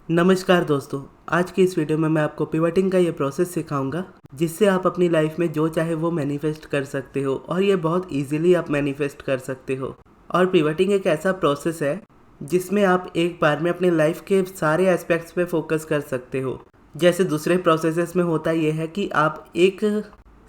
नमस्कार दोस्तों, आज की इस वीडियो में मैं आपको पिवटिंग का ये प्रोसेस सिखाऊंगा जिससे आप अपनी लाइफ में जो चाहे वो मैनिफेस्ट कर सकते हो और ये बहुत इजीली आप मैनिफेस्ट कर सकते हो। और पिवटिंग एक ऐसा प्रोसेस है जिसमें आप एक बार में अपनी लाइफ के सारे एस्पेक्ट्स पे फोकस कर सकते हो। जैसे दूसरे प्रोसेसेस में होता ये है कि आप एक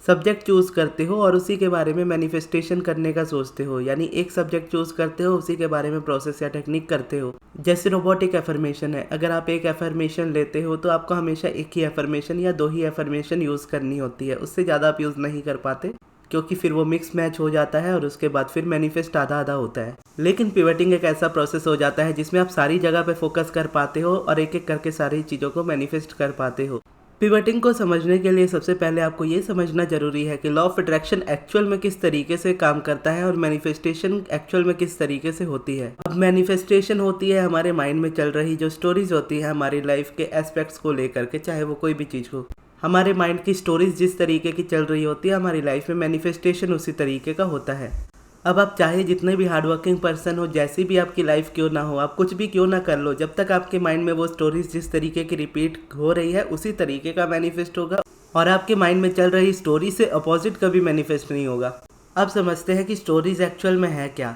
सब्जेक्ट चूज़ करते हो और उसी के बारे में मैनिफेस्टेशन करने का सोचते हो, यानी एक सब्जेक्ट चूज़ करते हो, उसी के बारे में प्रोसेस या टेक्निक करते हो। जैसे रोबोटिक एफर्मेशन है, अगर आप एक एफर्मेशन लेते हो तो आपको हमेशा एक ही एफर्मेशन या दो ही एफर्मेशन यूज़ करनी होती है, उससे ज़्यादा आप यूज़ नहीं कर पाते क्योंकि फिर वो मिक्स मैच हो जाता है और उसके बाद फिर मैनिफेस्ट आधा आधा होता है। लेकिन पिवटिंग एक ऐसा प्रोसेस हो जाता है जिसमें आप सारी जगह पे फोकस कर पाते हो और एक एक करके सारी चीज़ों को मैनिफेस्ट कर पाते हो। पिवटिंग को समझने के लिए सबसे पहले आपको ये समझना जरूरी है कि लॉ ऑफ अट्रैक्शन एक्चुअल में किस तरीके से काम करता है और मैनिफेस्टेशन एक्चुअल में किस तरीके से होती है। अब मैनिफेस्टेशन होती है हमारे माइंड में चल रही जो स्टोरीज होती है हमारी लाइफ के एस्पेक्ट्स को लेकर के, चाहे वो कोई भी चीज़ हो। हमारे माइंड की स्टोरीज जिस तरीके की चल रही होती है हमारी लाइफ में मैनिफेस्टेशन उसी तरीके का होता है। अब आप चाहे जितने भी हार्डवर्किंग पर्सन हो, जैसी भी आपकी लाइफ क्यों ना हो, आप कुछ भी क्यों ना कर लो, जब तक आपके माइंड में वो स्टोरीज जिस तरीके की रिपीट हो रही है उसी तरीके का मैनिफेस्ट होगा और आपके माइंड में चल रही स्टोरी से अपोजिट कभी मैनिफेस्ट नहीं होगा। अब समझते हैं कि स्टोरीज एक्चुअल में है क्या।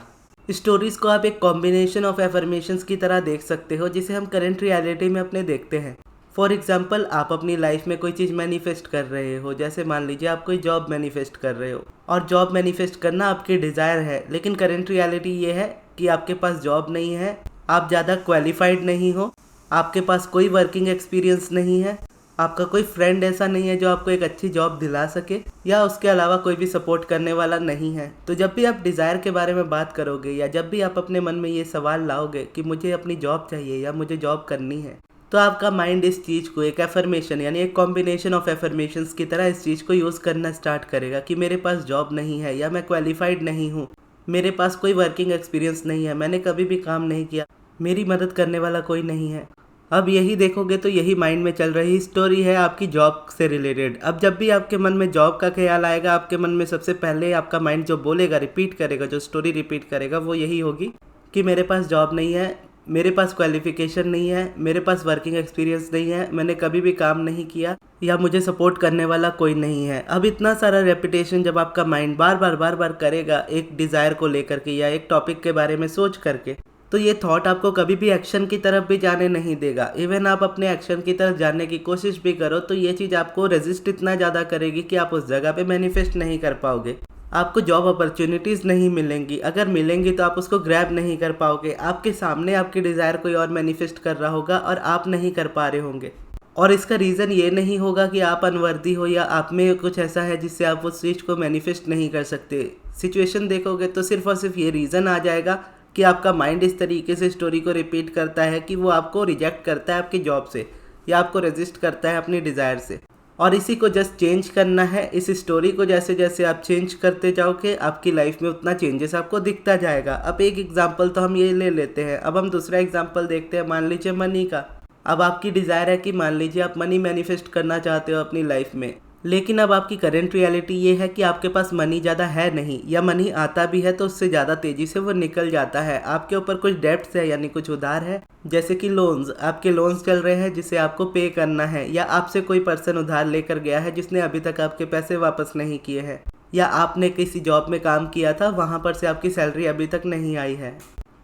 स्टोरीज को आप एक कॉम्बिनेशन ऑफ एफर्मेशंस की तरह देख सकते हो जिसे हम करंट रियलिटी में अपने देखते हैं। फॉर एग्जाम्पल, आप अपनी लाइफ में कोई चीज़ मैनिफेस्ट कर रहे हो, जैसे मान लीजिए आप कोई जॉब मैनिफेस्ट कर रहे हो और जॉब मैनिफेस्ट करना आपकी डिज़ायर है, लेकिन करंट रियलिटी ये है कि आपके पास जॉब नहीं है, आप ज़्यादा क्वालिफाइड नहीं हो, आपके पास कोई वर्किंग एक्सपीरियंस नहीं है, आपका कोई फ्रेंड ऐसा नहीं है जो आपको एक अच्छी जॉब दिला सके, या उसके अलावा कोई भी सपोर्ट करने वाला नहीं है। तो जब भी आप डिज़ायर के बारे में बात करोगे या जब भी आप अपने मन में ये सवाल लाओगे कि मुझे अपनी जॉब चाहिए या मुझे जॉब करनी है, तो आपका माइंड इस चीज़ को एक एफर्मेशन यानी एक कॉम्बिनेशन ऑफ एफर्मेशंस की तरह इस चीज़ को यूज़ करना स्टार्ट करेगा कि मेरे पास जॉब नहीं है, या मैं क्वालिफाइड नहीं हूँ, मेरे पास कोई वर्किंग एक्सपीरियंस नहीं है, मैंने कभी भी काम नहीं किया, मेरी मदद करने वाला कोई नहीं है। अब यही देखोगे तो यही माइंड में चल रही स्टोरी है आपकी जॉब से रिलेटेड। अब जब भी आपके मन में जॉब का ख्याल आएगा, आपके मन में सबसे पहले आपका माइंड जो बोलेगा, रिपीट करेगा, जो स्टोरी रिपीट करेगा वो यही होगी कि मेरे पास जॉब नहीं है, मेरे पास क्वालिफिकेशन नहीं है, मेरे पास वर्किंग एक्सपीरियंस नहीं है, मैंने कभी भी काम नहीं किया, या मुझे सपोर्ट करने वाला कोई नहीं है। अब इतना सारा रेपिटेशन जब आपका माइंड बार बार करेगा एक डिज़ायर को लेकर के या एक टॉपिक के बारे में सोच करके, तो ये थॉट आपको कभी भी एक्शन की तरफ भी जाने नहीं देगा। इवन आप अपने एक्शन की तरफ जाने की कोशिश भी करो तो ये चीज़ आपको रेजिस्ट इतना ज़्यादा करेगी कि आप उस जगह पे मैनिफेस्ट नहीं कर पाओगे। आपको जॉब अपॉर्चुनिटीज़ नहीं मिलेंगी, अगर मिलेंगी तो आप उसको ग्रैब नहीं कर पाओगे। आपके सामने आपकी डिज़ायर कोई और मैनिफेस्ट कर रहा होगा और आप नहीं कर पा रहे होंगे, और इसका रीज़न ये नहीं होगा कि आप अनवर्दी हो या आप में कुछ ऐसा है जिससे आप उस चीज़ को मैनिफेस्ट नहीं कर सकते। सिचुएशन देखोगे तो सिर्फ और सिर्फ ये रीज़न आ जाएगा कि आपका माइंड इस तरीके से स्टोरी को रिपीट करता है कि वो आपको रिजेक्ट करता है आपकी जॉब से या आपको रेजिस्ट करता है अपनी डिज़ायर से, और इसी को जस्ट चेंज करना है। इस स्टोरी को जैसे जैसे आप चेंज करते जाओगे आपकी लाइफ में उतना चेंजेस आपको दिखता जाएगा। अब एक एग्जांपल तो हम ये ले लेते हैं, अब हम दूसरा एग्जांपल देखते हैं। मान लीजिए मनी का। अब आपकी डिज़ायर है कि मान लीजिए आप मनी मैनिफेस्ट करना चाहते हो अपनी लाइफ में, लेकिन अब आपकी करंट रियलिटी ये है कि आपके पास मनी ज़्यादा है नहीं, या मनी आता भी है तो उससे ज़्यादा तेज़ी से वो निकल जाता है। आपके ऊपर कुछ डेब्ट्स है यानी कुछ उधार है, जैसे कि लोन्स, आपके लोन्स चल रहे हैं जिसे आपको पे करना है, या आपसे कोई पर्सन उधार लेकर गया है जिसने अभी तक आपके पैसे वापस नहीं किए हैं, या आपने किसी जॉब में काम किया था वहाँ पर से आपकी सैलरी अभी तक नहीं आई है।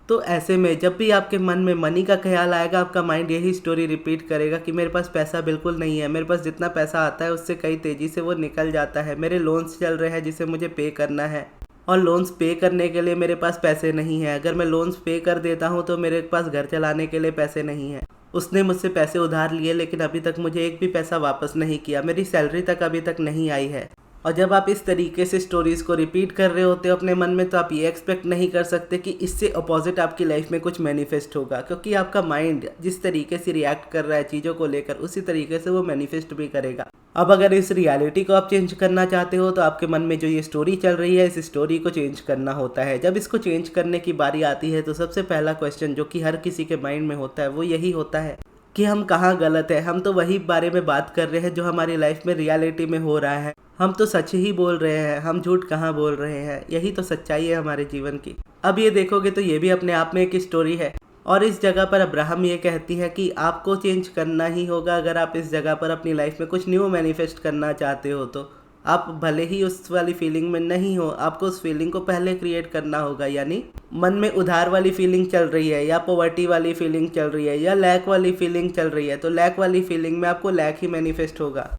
तो ऐसे में जब भी आपके मन में मनी का ख्याल आएगा आपका माइंड यही स्टोरी रिपीट करेगा कि मेरे पास पैसा बिल्कुल नहीं है, मेरे पास जितना पैसा आता है उससे कई तेज़ी से वो निकल जाता है, मेरे लोन्स चल रहे हैं जिसे मुझे पे करना है और लोन्स पे करने के लिए मेरे पास पैसे नहीं है। अगर मैं लोन्स पे कर देता हूँ तो मेरे पास घर चलाने के लिए पैसे नहीं है। उसने मुझसे पैसे उधार लिए लेकिन अभी तक मुझे एक भी पैसा वापस नहीं किया, मेरी सैलरी तक अभी तक नहीं आई है। और जब आप इस तरीके से स्टोरीज़ को रिपीट कर रहे होते हो अपने मन में, तो आप ये एक्सपेक्ट नहीं कर सकते कि इससे अपोजिट आपकी लाइफ में कुछ मैनिफेस्ट होगा, क्योंकि आपका माइंड जिस तरीके से रिएक्ट कर रहा है चीज़ों को लेकर उसी तरीके से वो मैनिफेस्ट भी करेगा। अब अगर इस रियलिटी को आप चेंज करना चाहते हो तो आपके मन में जो ये स्टोरी चल रही है इस स्टोरी को चेंज करना होता है। जब इसको चेंज करने की बारी आती है तो सबसे पहला क्वेश्चन जो कि हर किसी के माइंड में होता है वो यही होता है कि हम कहाँ गलत है। हम तो वही बारे में बात कर रहे हैं जो हमारी लाइफ में रियलिटी में हो रहा है, हम तो सच ही बोल रहे हैं, हम झूठ कहाँ बोल रहे हैं, यही तो सच्चाई है हमारे जीवन की। अब ये देखोगे तो ये भी अपने आप में एक स्टोरी है और इस जगह पर अब्राहम ये कहती है कि आपको चेंज करना ही होगा अगर आप इस जगह पर अपनी लाइफ में कुछ न्यू मैनिफेस्ट करना चाहते हो। तो आप भले ही उस वाली फीलिंग में नहीं हो, आपको उस फीलिंग को पहले क्रिएट करना होगा। यानी मन में उधार वाली फीलिंग चल रही है या पॉवर्टी वाली फीलिंग चल रही है या लैक वाली फीलिंग चल रही है, तो लैक वाली फीलिंग में आपको लैक ही मैनिफेस्ट होगा,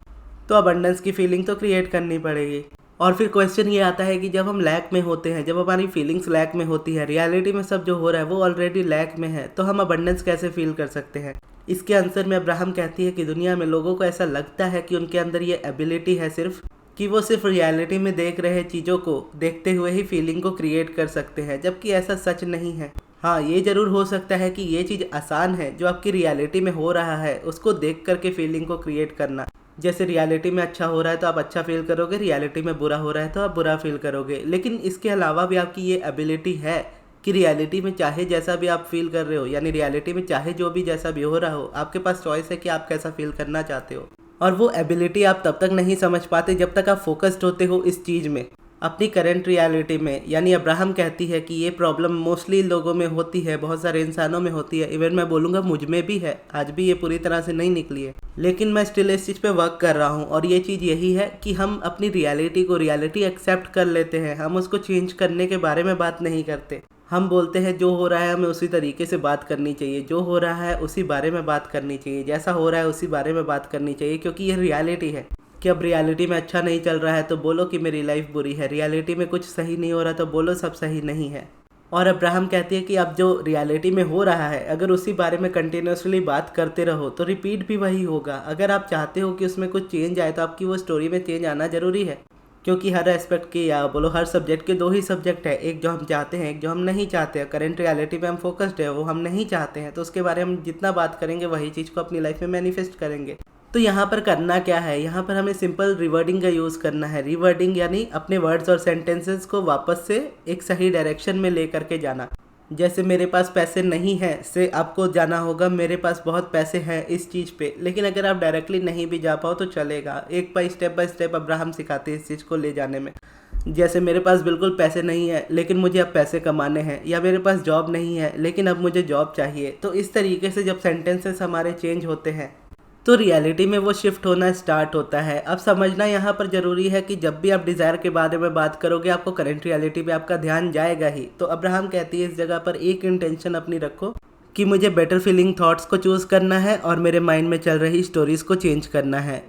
तो अबंडेंस की फीलिंग तो क्रिएट करनी पड़ेगी। और फिर क्वेश्चन ये आता है कि जब हम लैक में होते हैं, जब हमारी फीलिंग्स लैक में होती है, रियलिटी में सब जो हो रहा है वो ऑलरेडी लैक में है, तो हम अबंडेंस कैसे फील कर सकते हैं? इसके आंसर में अब्राहम कहती है कि दुनिया में लोगों को ऐसा लगता है कि उनके अंदर ये एबिलिटी है सिर्फ कि वो सिर्फ रियलिटी में देख रहे चीज़ों को देखते हुए ही फीलिंग को क्रिएट कर सकते हैं, जबकि ऐसा सच नहीं है। हाँ, ये ज़रूर हो सकता है कि ये चीज़ आसान है, जो आपकी रियलिटी में हो रहा है उसको देख करके फीलिंग को क्रिएट करना। जैसे रियलिटी में अच्छा हो रहा है तो आप अच्छा फील करोगे, रियलिटी में बुरा हो रहा है तो आप बुरा फील करोगे। लेकिन इसके अलावा भी आपकी ये एबिलिटी है कि रियलिटी में चाहे जैसा भी आप फील कर रहे हो, यानी रियलिटी में चाहे जो भी जैसा भी हो रहा हो, आपके पास चॉइस है कि आप कैसा फील करना चाहते हो। और वो एबिलिटी आप तब तक नहीं समझ पाते जब तक आप फोकस्ड होते हो इस चीज़ में, अपनी करंट रियलिटी में। यानी अब्राहम कहती है कि ये प्रॉब्लम मोस्टली लोगों में होती है, बहुत सारे इंसानों में होती है, इवन मैं बोलूँगा मुझ में भी है, आज भी ये पूरी तरह से नहीं निकली है, लेकिन मैं स्टिल इस चीज़ पे वर्क कर रहा हूँ। और ये चीज़ यही है कि हम अपनी रियलिटी को रियलिटी एक्सेप्ट कर लेते हैं, हम उसको चेंज करने के बारे में बात नहीं करते। हम बोलते हैं जो हो रहा है हमें उसी तरीके से बात करनी चाहिए, जो हो रहा है उसी बारे में बात करनी चाहिए, जैसा हो रहा है उसी बारे में बात करनी चाहिए, क्योंकि ये रियलिटी है। कि अब रियलिटी में अच्छा नहीं चल रहा है तो बोलो कि मेरी लाइफ बुरी है, रियलिटी में कुछ सही नहीं हो रहा तो बोलो सब सही नहीं है। और अब्राहम कहती है कि अब जो रियलिटी में हो रहा है अगर उसी बारे में कंटिन्यूसली बात करते रहो तो रिपीट भी वही होगा। अगर आप चाहते हो कि उसमें कुछ चेंज आए तो आपकी वो स्टोरी में चेंज आना ज़रूरी है, क्योंकि हर एस्पेक्ट के या बोलो हर सब्जेक्ट के दो ही सब्जेक्ट है, एक जो हम चाहते हैं, एक जो हम नहीं चाहते हैं। करंट रियलिटी में हम फोकस्ड है, वो हम नहीं चाहते हैं, तो उसके बारे में हम जितना बात करेंगे वही चीज़ को अपनी लाइफ में मैनिफेस्ट करेंगे। तो यहाँ पर करना क्या है, यहाँ पर हमें सिंपल रिवर्डिंग का यूज़ करना है। रिवर्डिंग यानी अपने वर्ड्स और सेंटेंसेस को वापस से एक सही डायरेक्शन में ले करके जाना। जैसे मेरे पास पैसे नहीं हैं से आपको जाना होगा मेरे पास बहुत पैसे हैं इस चीज़ पे। लेकिन अगर आप डायरेक्टली नहीं भी जा पाओ तो चलेगा, एक बाय स्टेप अब्राहम सिखाते हैं इस चीज़ को ले जाने में। जैसे मेरे पास बिल्कुल पैसे नहीं है लेकिन मुझे अब पैसे कमाने हैं, या मेरे पास जॉब नहीं है लेकिन अब मुझे जॉब चाहिए। तो इस तरीके से जब सेंटेंसेस हमारे चेंज होते हैं तो रियलिटी में वो शिफ्ट होना स्टार्ट होता है। अब समझना यहाँ पर ज़रूरी है कि जब भी आप डिज़ायर के बारे में बात करोगे आपको करंट रियलिटी पे आपका ध्यान जाएगा ही। तो अब्राहम कहती है इस जगह पर एक इंटेंशन अपनी रखो कि मुझे बेटर फीलिंग थॉट्स को चूज़ करना है और मेरे माइंड में चल रही स्टोरीज़ को चेंज करना है।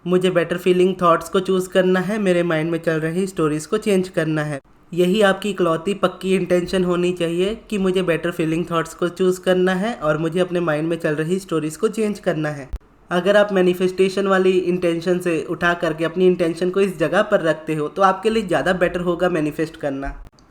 मुझे बेटर फीलिंग थॉट्स को चूज़ करना है, मेरे माइंड में चल रही स्टोरीज़ को चेंज करना है। यही आपकी इकलौती पक्की इंटेंशन होनी चाहिए कि मुझे बेटर फीलिंग थॉट्स को चूज़ करना है और मुझे अपने माइंड में चल रही स्टोरीज़ को चेंज करना है। अगर आप मैनिफेस्टेशन वाली इंटेंशन से उठा करके अपनी इंटेंशन को इस जगह पर रखते हो तो आपके लिए ज़्यादा बेटर होगा मैनिफेस्ट करना,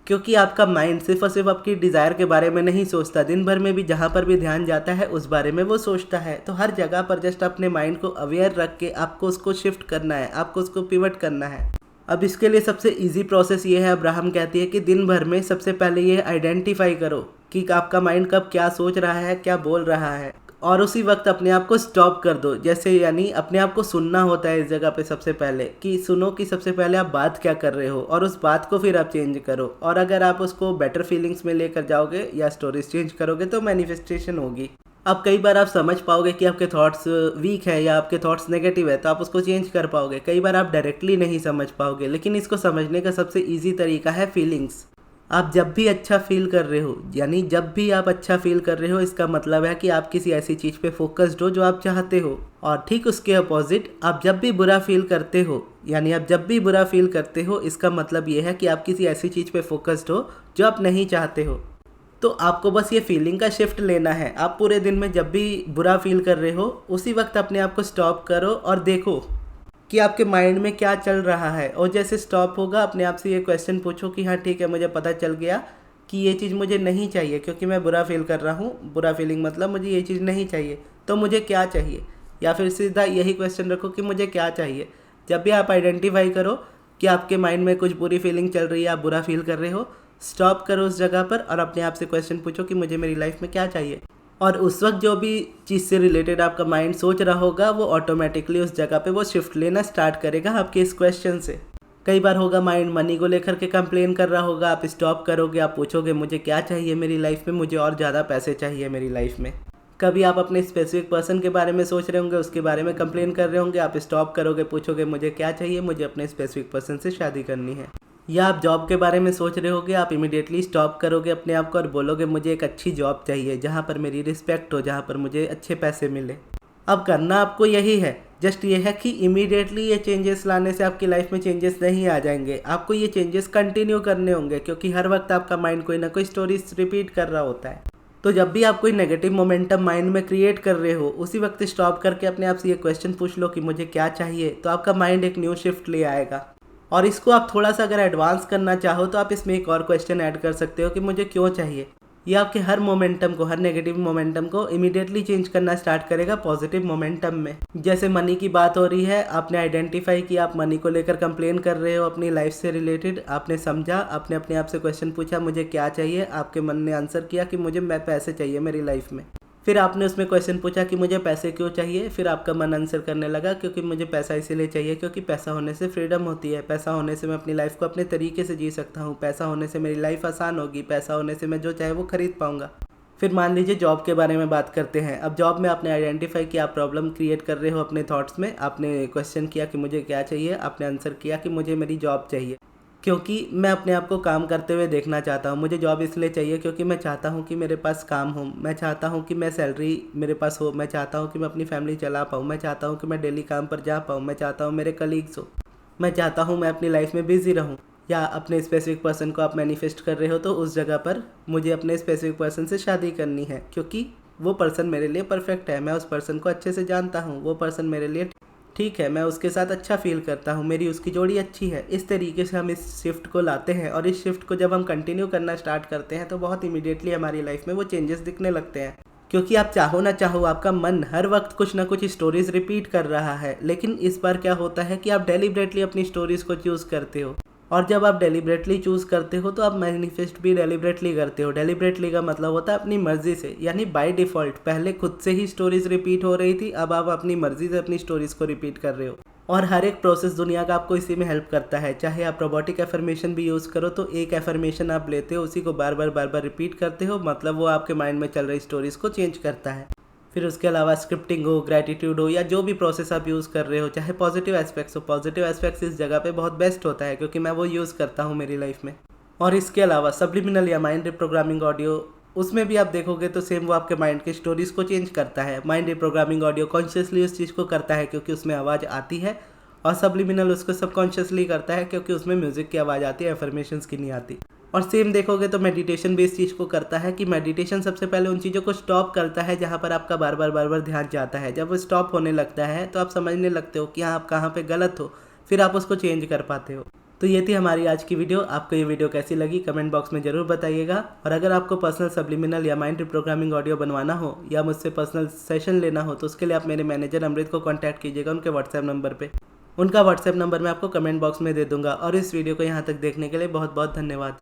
क्योंकि आपका माइंड सिर्फ और सिर्फ आपकी डिज़ायर के बारे में नहीं सोचता, दिन भर में भी जहाँ पर भी ध्यान जाता है उस बारे में वो सोचता है। तो हर जगह पर जस्ट अपने माइंड को अवेयर रख के आपको उसको शिफ्ट करना है, आपको उसको पिवट करना है। अब इसके लिए सबसे इजी प्रोसेस ये है, अब्राहम कहती है कि दिन भर में सबसे पहले ये आइडेंटिफाई करो कि आपका माइंड कब क्या सोच रहा है, क्या बोल रहा है, और उसी वक्त अपने आप को स्टॉप कर दो। जैसे यानी अपने आप को सुनना होता है इस जगह पे सबसे पहले, कि सुनो कि सबसे पहले आप बात क्या कर रहे हो और उस बात को फिर आप चेंज करो। और अगर आप उसको बेटर फीलिंग्स में लेकर जाओगे या स्टोरीज चेंज करोगे तो मैनिफेस्टेशन होगी। अब कई बार आप समझ पाओगे कि आपके थॉट्स वीक है या आपके थॉट्स नेगेटिव है तो आप उसको चेंज कर पाओगे। कई बार आप डायरेक्टली नहीं समझ पाओगे, लेकिन इसको समझने का सबसे ईजी तरीका है फीलिंग्स। आप जब भी अच्छा फील कर रहे हो, यानी जब भी आप अच्छा फील कर रहे हो, इसका मतलब है कि आप किसी ऐसी चीज़ पे फोकस्ड हो जो आप चाहते हो। और ठीक उसके अपोजिट आप जब भी बुरा फील करते हो, यानी आप जब भी बुरा फील करते हो, इसका मतलब ये है कि आप किसी ऐसी चीज़ पे फोकस्ड हो जो आप नहीं चाहते हो। तो आपको बस ये फीलिंग का शिफ्ट लेना है। आप पूरे दिन में जब भी बुरा फील कर रहे हो उसी वक्त अपने आप को स्टॉप करो और देखो कि आपके माइंड में क्या चल रहा है। और जैसे स्टॉप होगा अपने आप से ये क्वेश्चन पूछो कि हाँ ठीक है, मुझे पता चल गया कि ये चीज़ मुझे नहीं चाहिए क्योंकि मैं बुरा फील कर रहा हूँ। बुरा फीलिंग मतलब मुझे ये चीज़ नहीं चाहिए, तो मुझे क्या चाहिए। या फिर सीधा यही क्वेश्चन रखो कि मुझे क्या चाहिए। जब भी आप आइडेंटिफाई करो कि आपके माइंड में कुछ बुरी फीलिंग चल रही है, आप बुरा फील कर रहे हो, स्टॉप करो उस जगह पर और अपने आप से क्वेश्चन पूछो कि मुझे मेरी लाइफ में क्या चाहिए। और उस वक्त जो भी चीज़ से रिलेटेड आपका माइंड सोच रहा होगा वो ऑटोमेटिकली उस जगह पे वो शिफ्ट लेना स्टार्ट करेगा आपके इस क्वेश्चन से। कई बार होगा माइंड मनी को लेकर के कंप्लेन कर रहा होगा, आप स्टॉप करोगे, आप पूछोगे मुझे क्या चाहिए मेरी लाइफ में, मुझे और ज़्यादा पैसे चाहिए मेरी लाइफ में। कभी आप अपने स्पेसिफिक पर्सन के बारे में सोच रहे होंगे, उसके बारे में कंप्लेन कर रहे होंगे, आप स्टॉप करोगे, पूछोगे मुझे क्या चाहिए, मुझे अपने स्पेसिफिक पर्सन से शादी करनी है। या आप जॉब के बारे में सोच रहे होगे, आप इमीडिएटली स्टॉप करोगे अपने आप को और बोलोगे मुझे एक अच्छी जॉब चाहिए जहाँ पर मेरी रिस्पेक्ट हो, जहाँ पर मुझे अच्छे पैसे मिले। अब करना आपको यही है, जस्ट ये है कि इमीडिएटली ये चेंजेस लाने से आपकी लाइफ में चेंजेस नहीं आ जाएंगे, आपको ये चेंजेस कंटिन्यू करने होंगे, क्योंकि हर वक्त आपका माइंड कोई ना कोई स्टोरीज रिपीट कर रहा होता है। तो जब भी आप कोई नेगेटिव मोमेंटम माइंड में क्रिएट कर रहे हो, उसी वक्त स्टॉप करके अपने आप से ये क्वेश्चन पूछ लो कि मुझे क्या चाहिए, तो आपका माइंड एक न्यू शिफ्ट ले आएगा। और इसको आप थोड़ा सा अगर एडवांस करना चाहो तो आप इसमें एक और क्वेश्चन ऐड कर सकते हो कि मुझे क्यों चाहिए। ये आपके हर मोमेंटम को, हर नेगेटिव मोमेंटम को इमीडिएटली चेंज करना स्टार्ट करेगा पॉजिटिव मोमेंटम में। जैसे मनी की बात हो रही है, आपने आइडेंटिफाई किया आप मनी को लेकर कंप्लेन कर रहे हो अपनी लाइफ से रिलेटेड, आपने समझा, आपने अपने आप से क्वेश्चन पूछा मुझे क्या चाहिए, आपके मन ने आंसर किया कि मुझे पैसे चाहिए मेरी लाइफ में। फिर आपने उसमें क्वेश्चन पूछा कि मुझे पैसे क्यों चाहिए, फिर आपका मन आंसर करने लगा क्योंकि मुझे पैसा इसीलिए चाहिए क्योंकि पैसा होने से फ्रीडम होती है, पैसा होने से मैं अपनी लाइफ को अपने तरीके से जी सकता हूँ, पैसा होने से मेरी लाइफ आसान होगी, पैसा होने से मैं जो चाहे वो खरीद पाऊंगा। फिर मान लीजिए जॉब के बारे में बात करते हैं। अब जॉब में आपने आइडेंटिफाई किया आप प्रॉब्लम क्रिएट कर रहे हो अपने थॉट्स में, आपने क्वेश्चन किया कि मुझे क्या चाहिए, आपने आंसर किया कि मुझे मेरी जॉब चाहिए क्योंकि मैं अपने आप को काम करते हुए देखना चाहता हूँ, मुझे जॉब इसलिए चाहिए क्योंकि मैं चाहता हूँ कि मेरे पास काम हो, मैं चाहता हूँ कि मैं सैलरी मेरे पास हो, मैं चाहता हूँ कि मैं अपनी फैमिली चला पाऊँ, मैं चाहता हूँ कि मैं डेली काम पर जा पाऊँ, मैं चाहता हूँ मेरे कलीग्स हो, मैं चाहता हूँ मैं अपनी लाइफ में बिजी रहूँ। या अपने स्पेसिफिक पर्सन को आप मैनिफेस्ट कर रहे हो तो उस जगह पर मुझे अपने स्पेसिफिक पर्सन से शादी करनी है क्योंकि वो पर्सन मेरे लिए परफेक्ट है, मैं उस पर्सन को अच्छे से जानता हूँ, वो पर्सन मेरे लिए ठीक है, मैं उसके साथ अच्छा फील करता हूँ, मेरी उसकी जोड़ी अच्छी है। इस तरीके से हम इस शिफ्ट को लाते हैं और इस शिफ्ट को जब हम कंटिन्यू करना स्टार्ट करते हैं तो बहुत इमीडिएटली हमारी लाइफ में वो चेंजेस दिखने लगते हैं। क्योंकि आप चाहो ना चाहो आपका मन हर वक्त कुछ ना कुछ स्टोरीज रिपीट कर रहा है, लेकिन इस बार क्या होता है कि आप डेलिबरेटली अपनी स्टोरीज को चूज़ करते हो। और जब आप डेलिबरेटली चूज़ करते हो तो आप मैनिफेस्ट भी डेलिबरेटली करते हो। डेलिबरेटली का मतलब होता है अपनी मर्जी से, यानी बाय डिफ़ॉल्ट। पहले खुद से ही स्टोरीज रिपीट हो रही थी, अब आप अपनी मर्जी से अपनी स्टोरीज को रिपीट कर रहे हो। और हर एक प्रोसेस दुनिया का आपको इसी में हेल्प करता है। चाहे आप रोबोटिक एफर्मेशन भी यूज़ करो तो एक एफर्मेशन आप लेते हो, उसी को बार बार रिपीट करते हो, मतलब वो आपके माइंड में चल रही स्टोरीज को चेंज करता है। फिर उसके अलावा स्क्रिप्टिंग हो, ग्रैटिट्यूड हो, या जो भी प्रोसेस आप यूज़ कर रहे हो, चाहे पॉजिटिव एस्पेक्ट्स हो, पॉजिटिव एस्पेक्ट्स इस जगह पे बहुत बेस्ट होता है क्योंकि मैं वो यूज़ करता हूँ मेरी लाइफ में। और इसके अलावा सब्लिमिनल या माइंड रिप्रोग्रामिंग ऑडियो, उसमें भी आप देखोगे तो सेम वो आपके माइंड के स्टोरीज को चेंज करता है। माइंड रिप्रोग्रामिंग ऑडियो कॉन्शियसली उस चीज़ को करता है क्योंकि उसमें आवाज़ आती है, और सब्लिमिनल उसको सबकॉन्शियसली करता है क्योंकि उसमें म्यूज़िक की आवाज़ आती है, एफर्मेशंस की नहीं आती। और सेम देखोगे तो मेडिटेशन भी इस चीज़ को करता है कि मेडिटेशन सबसे पहले उन चीज़ों को स्टॉप करता है जहाँ पर आपका बार बार ध्यान जाता है। जब वो स्टॉप होने लगता है तो आप समझने लगते हो कि हाँ आप कहाँ पे गलत हो, फिर आप उसको चेंज कर पाते हो। तो ये थी हमारी आज की वीडियो। आपको ये वीडियो कैसी लगी कमेंट बॉक्स में ज़रूर बताइएगा। और अगर आपको पर्सनल सब्लिमिनल या माइंड रिप्रोग्रामिंग ऑडियो बनवाना हो या मुझसे पर्सनल सेशन लेना हो तो उसके लिए आप मेरे मैनेजर अमृत को कॉन्टैक्ट कीजिएगा उनके व्हाट्सएप नंबर पर। उनका व्हाट्सएप नंबर मैं आपको कमेंट बॉक्स में दे दूँगा। और इस वीडियो को यहाँ तक देखने के लिए बहुत बहुत धन्यवाद।